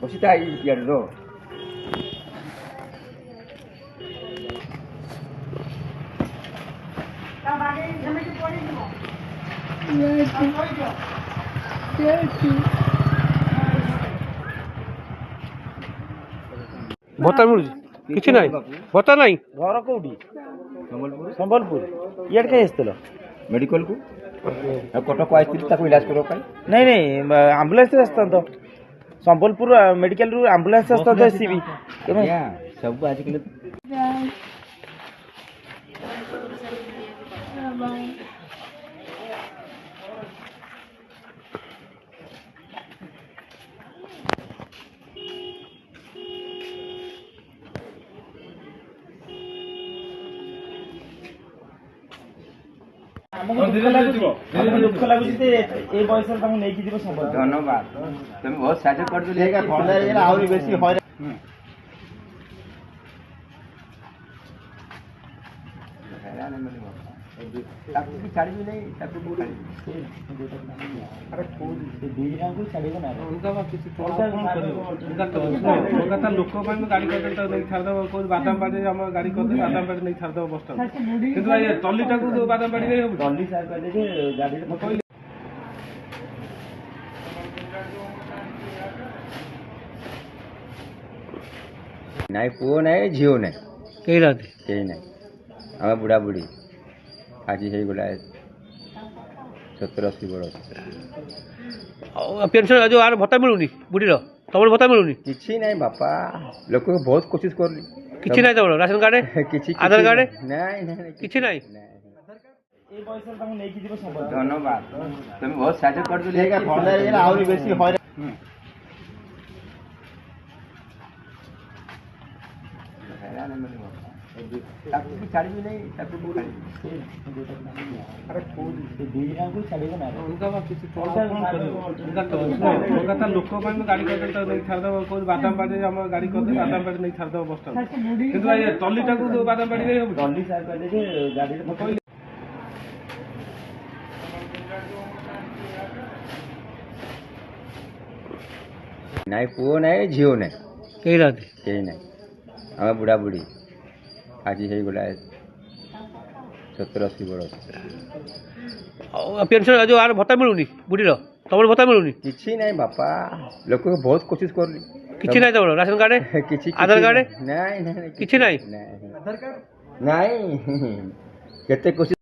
Bosita iardo. भत्ता मिलुଛି କିଛି ନାହିଁ भत्ता ନାହିଁ घर कोठी संबलपुर इयाड के आसतलो मेडिकल को कटक आइथिल ताको इलाज करो पाई नहीं नहीं एम्बुलेंस आसता तो संबलपुर मेडिकल रु एम्बुलेंस आसता तो एसीबी सब आजकल धन्यवाद तुम बहुत साहाଯ୍य कर बेसी लोक गाड़ी कर बादाम पाड़ी गाड़ी कर बादाम पाड़ी नहीं छाड़ बस स्टाण्ड टलीटा बादाम पाड़ी नाई पुओ नाई झीओ नाई कहीं नाई आम बुढ़ा बुढ़ी आज हो गला 70-80 वर्ष पेंशन जो आर भत्ता मिलूनी बुढ़ीर तुम भत्ता मिलूनी किसी नाई बापा लोक बहुत कोशिश कर किसी नाई तुम राशन कार्ड आधार कार्ड किसी नाई धन्यवाद तुम बहुत साहाଯ୍य कर बेसी लोक गाड़ी कर बादाम पाड़ी गाड़ी कर बादाम पाड़ी नहीं छाड़ बस स्टाण्ड टलीटा बादाम पाड़ी नाई पुओ नाई झीओ नाई कहीं नाई आम बुढ़ा बुढ़ी आज हो गला 70-80 वर्ष पेंशन जो आर भत्ता मिलूनी बुढ़ीर तुम भत्ता मिलूनी किसी नाई बापा लोक बहुत कोशिश कर किसी नाई तुम राशन कार्ड आधार कार्ड किसी नाई नाई केते कोशिश